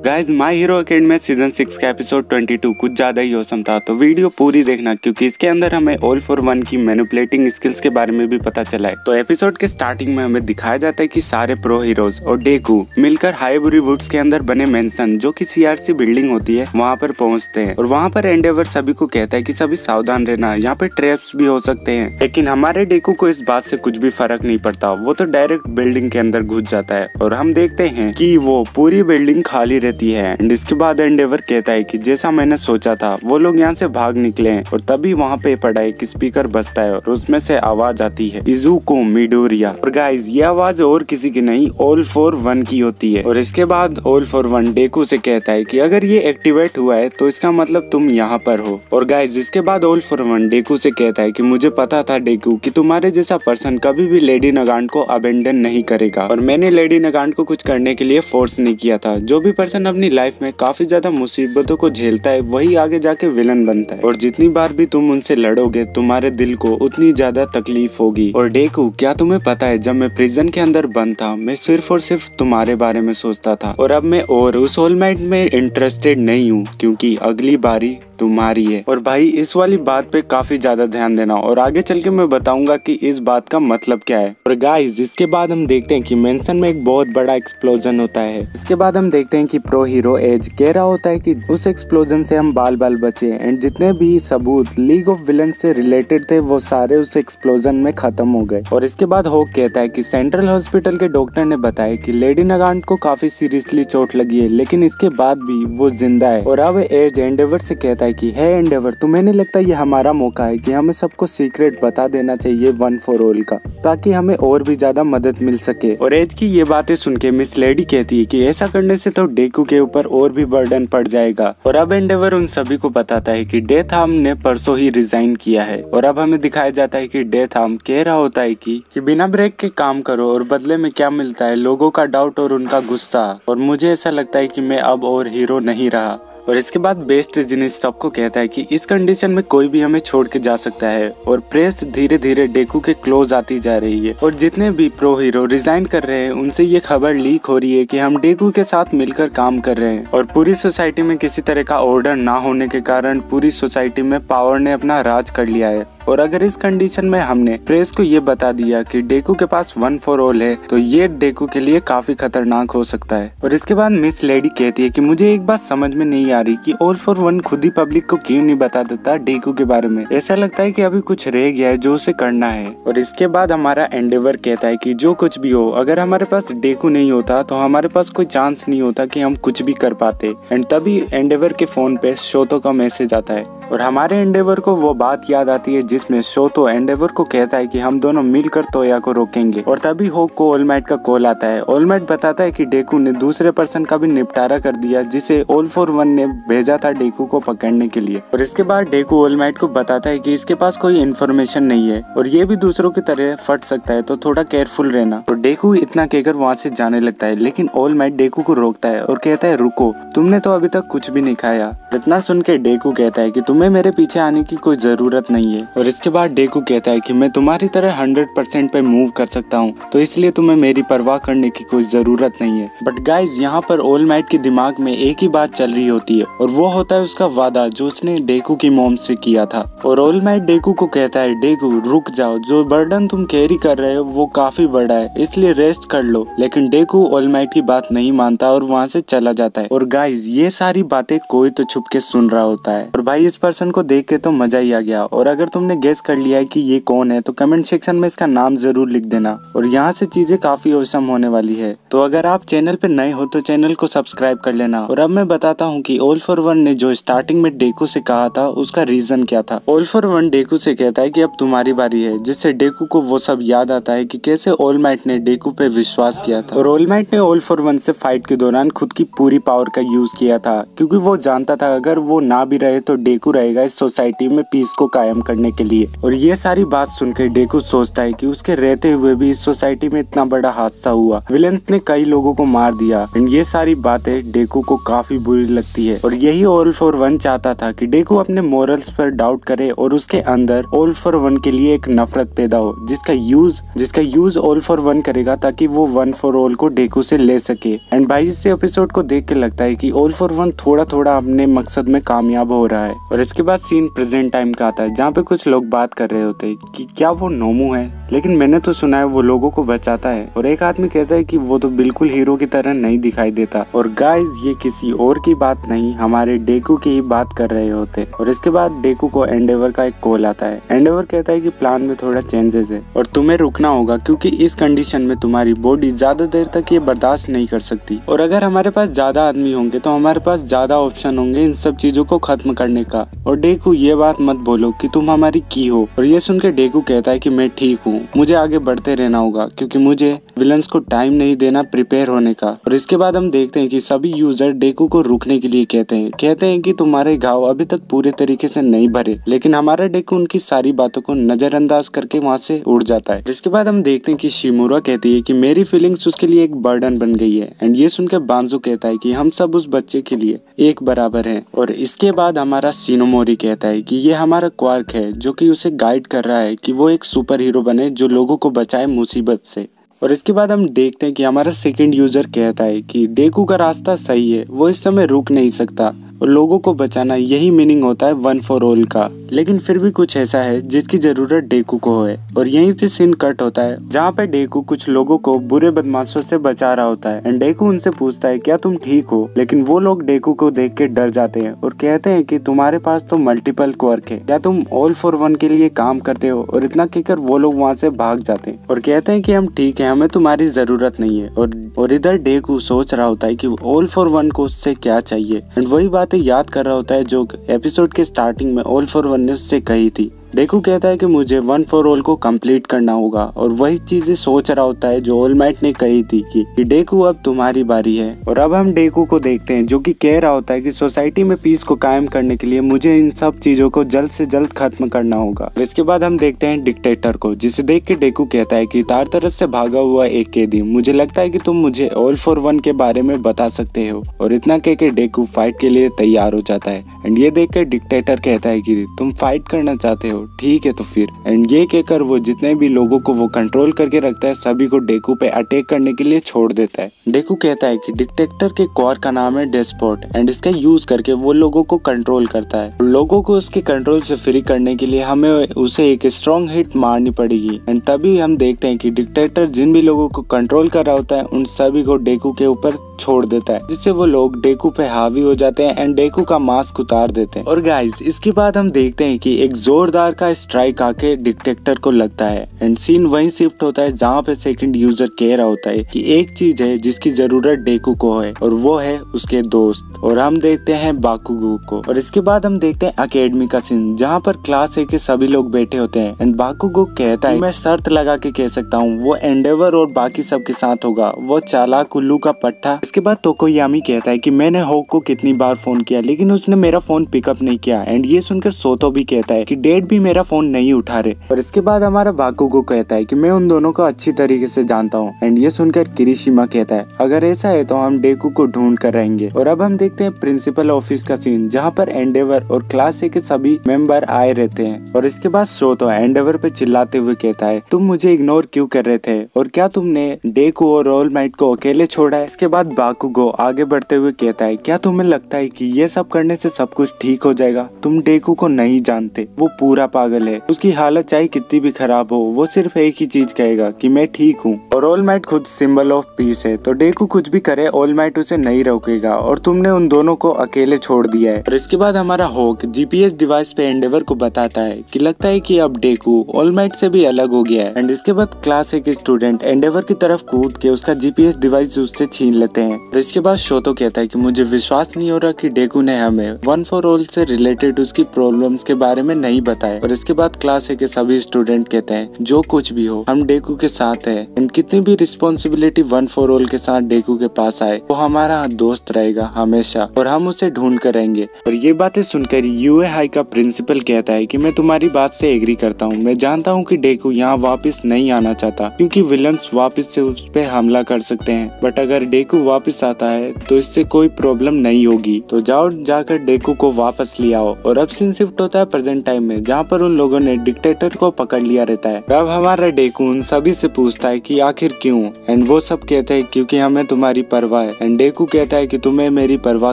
Guys my hero academy season 6 का episode 22 कुछ ज्यादा ही औसम था, तो वीडियो पूरी देखना क्योंकि इसके अंदर हमें ऑल फॉर वन की मैनिपुलेटिंग स्किल्स के बारे में भी पता चला है। तो एपिसोड के स्टार्टिंग में हमें दिखाया जाता है कि सारे प्रो हीरोज और डेकू मिलकर हाईबुरी वुड्स के अंदर बने मेंशन जो कि सीआरसी बिल्डिंग होती है वहाँ पर पहुँचते हैं और वहाँ पर एंडेवर सभी को कहता है कि सभी सावधान रहना, यहाँ पे ट्रैप्स भी हो सकते हैं। लेकिन हमारे डेकू को इस बात से कुछ भी फर्क नहीं पड़ता, वो तो डायरेक्ट बिल्डिंग के अंदर घुस जाता है और हम देखते हैं कि वो पूरी बिल्डिंग खाली रहती है। एंड इसके बाद एंडेवर कहता है कि जैसा मैंने सोचा था वो लोग यहाँ से भाग निकले हैं और तभी वहाँ पे पड़ा एक स्पीकर बजता है और उसमें से आवाज आती है इजुको मिडोरिया। और गाइज ये आवाज और किसी की नहीं ऑल फॉर वन की होती है। और इसके बाद ऑल फॉर वन डेकू से कहता है कि अगर ये एक्टिवेट हुआ है तो इसका मतलब तुम यहाँ पर हो। और गाइज इसके बाद ऑल फॉर वन डेकू से कहता है कि मुझे पता था डेकू कि तुम्हारे जैसा पर्सन कभी भी लेडी नगांड को अबेंडन नहीं करेगा और मैंने लेडी नगांड को कुछ करने के लिए फोर्स नहीं किया था। जो भी पर्सन अपनी लाइफ में काफी ज्यादा मुसीबतों को झेलता है वही आगे जाके विलन बनता है और जितनी बार भी तुम उनसे लड़ोगे तुम्हारे दिल को उतनी ज्यादा तकलीफ होगी। और डेकू क्या तुम्हें पता है जब मैं प्रिजन के अंदर बंद था मैं सिर्फ और सिर्फ तुम्हारे बारे में सोचता था और अब मैं और उस सोलमेट में इंटरेस्टेड नहीं हूँ क्योंकि अगली बारी तुम्हारी है। और भाई इस वाली बात पे काफी ज्यादा ध्यान देना और आगे चल के मैं बताऊंगा कि इस बात का मतलब क्या है। और गाइस इसके बाद हम देखते हैं कि मेंशन में एक बहुत बड़ा एक्सप्लोजन होता है। इसके बाद हम देखते हैं कि प्रो हीरो एज कह रहा होता है कि उस एक्सप्लोजन से हम बाल बाल बचे एंड जितने भी सबूत लीग ऑफ विलन से रिलेटेड थे वो सारे उस एक्सप्लोजन में खत्म हो गए। और इसके बाद होक कहता है कि सेंट्रल हॉस्पिटल के डॉक्टर ने बताया कि लेडी नगांड को काफी सीरियसली चोट लगी है लेकिन इसके बाद भी वो जिंदा है। और अब एज एंडेवर से कहता है कि है एंडेवर तुम्हें नहीं लगता ये हमारा मौका है कि हमें सबको सीक्रेट बता देना चाहिए वन फॉर ऑल का ताकि हमें और भी ज्यादा मदद मिल सके। और एज की ये बातें सुन के मिस लेडी कहती है कि ऐसा करने से तो डेकू के ऊपर और भी बर्डन पड़ जाएगा। और अब एंडेवर उन सभी को बताता है कि डेथ आर्म ने परसों ही रिजाइन किया है। और अब हमें दिखाया जाता है कि डेथ आर्म कह रहा होता है कि बिना ब्रेक के काम करो और बदले में क्या मिलता है लोगों का डाउट और उनका गुस्सा। और मुझे ऐसा लगता है कि मैं अब और हीरो नहीं रहा। और इसके बाद बेस्ट जिनिस सबको कहता है कि इस कंडीशन में कोई भी हमें छोड़ के जा सकता है। और प्रेस धीरे धीरे डेकू के क्लोज आती जा रही है और जितने भी प्रो हीरो रिजाइन कर रहे हैं उनसे ये खबर लीक हो रही है कि हम डेकू के साथ मिलकर काम कर रहे हैं। और पूरी सोसाइटी में किसी तरह का ऑर्डर ना होने के कारण पूरी सोसाइटी में पावर ने अपना राज कर लिया है। और अगर इस कंडीशन में हमने प्रेस को ये बता दिया कि डेकू के पास वन फॉर ऑल है तो ये डेकू के लिए काफी खतरनाक हो सकता है। और इसके बाद मिस लेडी कहती है कि मुझे एक बात समझ में नहीं आ रही कि ऑल फॉर वन खुद ही पब्लिक को क्यों नहीं बता देता डेकू के बारे में। ऐसा लगता है कि अभी कुछ रह गया है जो उसे करना है। और इसके बाद हमारा एंडेवर कहता है कि जो कुछ भी हो अगर हमारे पास डेकू नहीं होता तो हमारे पास कोई चांस नहीं होता कि हम कुछ भी कर पाते। एंड तभी एंडेवर के फोन पे शोतो का मैसेज आता है और हमारे एंडेवर को वो बात याद आती है जिसमें शोतो एंडेवर को कहता है कि हम दोनों मिलकर तोया को रोकेंगे। और तभी होक को ऑलमाइट का कॉल आता है। ऑलमाइट बताता है कि डेकू ने दूसरे पर्सन का भी निपटारा कर दिया जिसे ऑल फॉर वन ने भेजा था डेकू को पकड़ने के लिए। और इसके बाद डेकू ऑलमाइट को बताता है कि इसके पास कोई इन्फॉर्मेशन नहीं है और ये भी दूसरों की तरह फट सकता है तो थोड़ा केयरफुल रहना। और डेकू इतना कहकर वहाँ से जाने लगता है लेकिन ऑलमाइट डेकू को रोकता है और कहता है रुको, तुमने तो अभी तक कुछ भी नहीं खाया। इतना सुन के डेकू कहता है कि तुम्हें मेरे पीछे आने की कोई जरूरत नहीं है। और इसके बाद डेकू कहता है कि मैं तुम्हारी तरह 100% पे मूव कर सकता हूँ तो इसलिए तुम्हें मेरी परवाह करने की कोई जरूरत नहीं है। बट गाइज यहाँ पर ऑलमाइट के दिमाग में एक ही बात चल रही होती है और वो होता है उसका वादा जो उसने डेकू की मॉम से किया था। और ऑलमाइट डेकू को कहता है डेकू रुक जाओ, जो बर्डन तुम कैरी कर रहे हो वो काफी बड़ा है इसलिए रेस्ट कर लो। लेकिन डेकू ऑलमाइट की बात नहीं मानता और वहाँ से चला जाता है। और गाइज ये सारी बातें कोई तो छुप के सुन रहा होता है। और भाई इस पर्सन को देख के तो मजा ही आ गया। और अगर तुमने गेस कर लिया है कि ये कौन है तो कमेंट सेक्शन में इसका नाम जरूर लिख देना। और यहाँ से चीजें काफी औसम होने वाली है। तो अगर आप चैनल पे नए हो तो चैनल को सब्सक्राइब कर लेना। और अब मैं बताता हूँ कि ऑल फॉर वन ने जो स्टार्टिंग में डेकू से कहा था उसका रीजन क्या था। ऑल फॉर वन डेकू से कहता है कि अब तुम्हारी बारी है, जिससे डेकू को वो सब याद आता है कि कैसे ऑलमाइट ने डेकू पे विश्वास किया था। और ऑलमाइट ने ऑल फॉर वन से फाइट के दौरान खुद की पूरी पावर का यूज किया था क्योंकि वो जानता था अगर वो ना भी रहे तो डेकू रहेगा इस सोसाइटी में पीस को कायम करने के लिए। और ये सारी बात सुनकर डेकू सोचता है कि उसके रहते हुए भी इस सोसाइटी में इतना बड़ा हादसा हुआ, विलेंस ने कई लोगों को मार दिया। ये सारी बातें डेकू को काफी बुरी लगती है और यही ऑल फॉर वन चाहता था कि डेकू अपने मोरल्स पर डाउट करे और उसके अंदर ऑल फॉर वन के लिए एक नफरत पैदा हो जिसका यूज ऑल फॉर वन करेगा ताकि वो वन फॉर ऑल को डेकू से ले सके। एंड भाई इस एपिसोड को देख के लगता है कि ऑल फॉर वन थोड़ा थोड़ा अपने मकसद में कामयाब हो रहा है। और इसके बाद सीन प्रेजेंट टाइम का आता है जहाँ पे कुछ लोग बात कर रहे होते हैं कि क्या वो नोमू है, लेकिन मैंने तो सुना है वो लोगों को बचाता है। और एक आदमी कहता है कि वो तो बिल्कुल हीरो की तरह नहीं दिखाई देता। और गाइस ये किसी और की बात नहीं, हमारे डेकू की ही बात कर रहे होते। और इसके बाद डेकू को एंडेवर का एक कॉल आता है। एंडेवर कहता है कि प्लान में थोड़ा चेंजेस है और तुम्हें रुकना होगा क्योंकि इस कंडीशन में तुम्हारी बॉडी ज्यादा देर तक ये बर्दाश्त नहीं कर सकती। और अगर हमारे पास ज्यादा आदमी होंगे तो हमारे पास ज्यादा ऑप्शन होंगे इन सब चीजों को खत्म करने का। और डेकू ये बात मत बोलो कि तुम हमारी की हो। और ये सुनकर डेकू कहता है कि मैं ठीक हूँ, मुझे आगे बढ़ते रहना होगा क्योंकि मुझे विलन्स को टाइम नहीं देना प्रिपेयर होने का। और इसके बाद हम देखते हैं कि सभी यूजर डेकू को रुकने के लिए कहते हैं कि तुम्हारे घाव अभी तक पूरे तरीके से नहीं भरे, लेकिन हमारा डेकू उनकी सारी बातों को नजरअंदाज करके वहाँ से उड़ जाता है। इसके बाद हम देखते हैं कि शिमुरा कहती है कि मेरी फीलिंग्स उसके लिए एक बर्डन बन गई है। एंड ये सुनकर बांजू कहता है कि हम सब उस बच्चे के लिए एक बराबर हैं। और इसके बाद हमारा शिनोमोरी कहता है कि ये हमारा क्वार्क है जो कि उसे गाइड कर रहा है कि वो एक सुपर हीरो बने जो लोगों को बचाए मुसीबत से। और इसके बाद हम देखते हैं कि हमारा सेकंड यूजर कहता है कि डेकू का रास्ता सही है, वो इस समय रुक नहीं सकता और लोगों को बचाना यही मीनिंग होता है वन फॉर ऑल का। लेकिन फिर भी कुछ ऐसा है जिसकी जरूरत डेकू को है। और यहीं पे सीन कट होता है जहाँ पे डेकू कुछ लोगों को बुरे बदमाशों से बचा रहा होता है। एंड डेकू उनसे पूछता है क्या तुम ठीक हो, लेकिन वो लोग डेकू को देख के डर जाते हैं और कहते हैं कि तुम्हारे पास तो मल्टीपल क्वर्क है, क्या तुम ऑल फॉर वन के लिए काम करते हो। और इतना कहकर वो लोग वहाँ से भाग जाते हैं और कहते हैं कि हम ठीक है, हमें तुम्हारी जरूरत नहीं है। और इधर डेकू सोच रहा होता है कि ऑल फॉर वन को उससे क्या चाहिए। एंड वही बातें याद कर रहा होता है जो एपिसोड के स्टार्टिंग में ऑल फॉर वन ने उससे कही थी। डेकू कहता है कि मुझे वन फॉर ऑल को कंप्लीट करना होगा और वही चीजें सोच रहा होता है जो ऑल माइट ने कही थी कि डेकू अब तुम्हारी बारी है। और अब हम डेकू को देखते हैं जो कि कह रहा होता है कि सोसाइटी में पीस को कायम करने के लिए मुझे इन सब चीजों को जल्द से जल्द खत्म करना होगा। इसके बाद हम देखते हैं डिक्टेटर को, जिसे देख के डेकू कहता है कि तारतरस से भागा हुआ एक कैदी, मुझे लगता है कि तुम मुझे ऑल फॉर वन के बारे में बता सकते हो। और इतना कह के डेकू फाइट के लिए तैयार हो जाता है। एंड ये देख कर डिक्टेटर कहता है कि तुम फाइट करना चाहते हो, ठीक है तो फिर। एंड ये कहकर वो जितने भी लोगों को वो कंट्रोल करके रखता है सभी को डेकू पे अटैक करने के लिए छोड़ देता है। डेकू कहता है कि डिक्टेटर के क्वार का नाम है डेस्पोट एंड इसका यूज करके वो लोगों को कंट्रोल करता है। लोगों को उसके कंट्रोल से फ्री करने के लिए हमें उसे एक स्ट्रॉन्ग हिट मारनी पड़ेगी। एंड तभी हम देखते हैं कि डिक्टेटर जिन भी लोगों को कंट्रोल कर रहा होता है उन सभी को डेकू के ऊपर छोड़ देता है, जिससे वो लोग डेकू पे हावी हो जाते हैं एंड डेकू का मास्क उतार देते हैं। और गाइस इसके बाद हम देखते हैं कि एक जोरदार का स्ट्राइक आके डिक्टेटर को लगता है एंड सीन वहीं शिफ्ट होता है जहाँ पे सेकंड यूजर कह रहा होता है कि एक चीज है जिसकी जरूरत डेकू को है और वो है उसके दोस्त। और हम देखते हैं बाकुगो को। और इसके बाद हम देखते हैं अकेडमी का सीन जहाँ पर क्लास ए के सभी लोग बैठे होते हैं एंड बाकुगो कहता है मैं शर्त लगा के कह सकता हूँ वो एंडेवर और बाकी सब के साथ होगा, वो चालाक उल्लू का पट्टा। इसके बाद तोकोयामी कहता है कि मैंने होक को कितनी बार फोन किया लेकिन उसने मेरा फोन पिकअप नहीं किया। एंड ये सुनकर सोतो भी कहता है कि डैड भी मेरा फोन नहीं उठा रहे। और इसके बाद हमारा बाकुगो कहता है कि मैं उन दोनों को अच्छी तरीके से जानता हूँ। एंड ये सुनकर किरिशिमा कहता है अगर ऐसा है तो हम डेकू को ढूंढ कर रहेंगे। और अब हम देखते हैं प्रिंसिपल ऑफिस का सीन जहाँ पर एंडेवर और क्लास ए के सभी मेंबर आए रहते हैं। और इसके बाद सोतो एंडेवर पे चिल्लाते हुए कहता है तुम मुझे इग्नोर क्यों कर रहे थे और क्या तुमने डेकू और ऑल माइट को अकेले छोड़ा है। इसके बाद बाकुगो आगे बढ़ते हुए कहता है क्या तुम्हें लगता है कि ये सब करने से सब कुछ ठीक हो जाएगा, तुम डेकू को नहीं जानते, वो पूरा पागल है, उसकी हालत चाहे कितनी भी खराब हो वो सिर्फ एक ही चीज कहेगा कि मैं ठीक हूँ। और ऑल माइट खुद सिंबल ऑफ पीस है तो डेकू कुछ भी करे ऑल माइट उसे नहीं रोकेगा और तुमने उन दोनों को अकेले छोड़ दिया है। और इसके बाद हमारा होक जीपीएस डिवाइस पे एंडेवर को बताता है कि लगता है कि अब डेकू ऑल माइट से भी अलग हो गया है। एंड इसके बाद क्लास ए के स्टूडेंट एंडेवर की तरफ कूद के उसका जीपीएस डिवाइस उससे छीन लेते हैं। और इसके बाद शोतो कहता है कि मुझे विश्वास नहीं हो रहा कि डेकू ने हमें वन फॉर ऑल से रिलेटेड उसकी प्रॉब्लम्स के बारे में नहीं बताया। और इसके बाद क्लास ए के सभी स्टूडेंट कहते हैं जो कुछ भी हो हम डेकू के साथ है एंड कितनी भी रिस्पॉन्सिबिलिटी वन फॉर ऑल के साथ डेकू के पास आए वो हमारा दोस्त रहेगा हमेशा और हम उसे ढूंढ कर रहेंगे। और ये बातें सुनकर यूए हाई का प्रिंसिपल कहता है कि मैं तुम्हारी बात से एग्री करता हूँ। मैं जानता हूँ कि डेकू यहाँ वापस नहीं आना चाहता क्योंकि विलन्स वापस से उस पे हमला कर सकते हैं, बट अगर डेकू वापस आता है तो इससे कोई प्रॉब्लम नहीं होगी। तो जाओ जाकर डेकू को वापस ले आओ। और अब सीन शिफ्ट होता है प्रेजेंट टाइम में जहाँ पर उन लोगों ने डिक्टेटर को पकड़ लिया रहता है। अब हमारा डेकू उन सभी से पूछता है कि आखिर क्यों, एंड वो सब कहते हैं क्योंकि हमें तुम्हारी परवाह है। एंड डेकू कहता है कि तुम्हें मेरी परवाह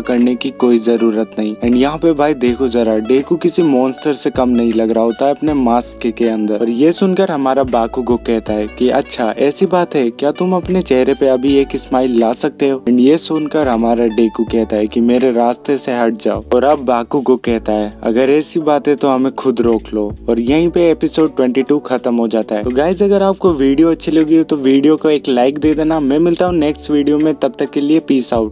करने की कोई जरूरत नहीं। एंड यहाँ पे भाई देखो जरा डेकू किसी मॉन्स्टर से कम नहीं लग रहा होता है अपने मास्क के अंदर। और ये सुनकर हमारा बाकुगो कहता है कि अच्छा ऐसी बात है क्या, तुम अपने चेहरे पे अभी एक स्माइल ला सकते हो। एंड ये सुनकर हमारा डेकू कहता है कि मेरे रास्ते से हट जाओ। और अब बाकुगो कहता है अगर ऐसी बात है तो हमें खुद रोक लो। और यहीं पे एपिसोड 22 खत्म हो जाता है। तो गाइज अगर आपको वीडियो अच्छी लगी हो तो वीडियो को एक लाइक दे देना। मैं मिलता हूँ नेक्स्ट वीडियो में, तब तक के लिए पीस आउट।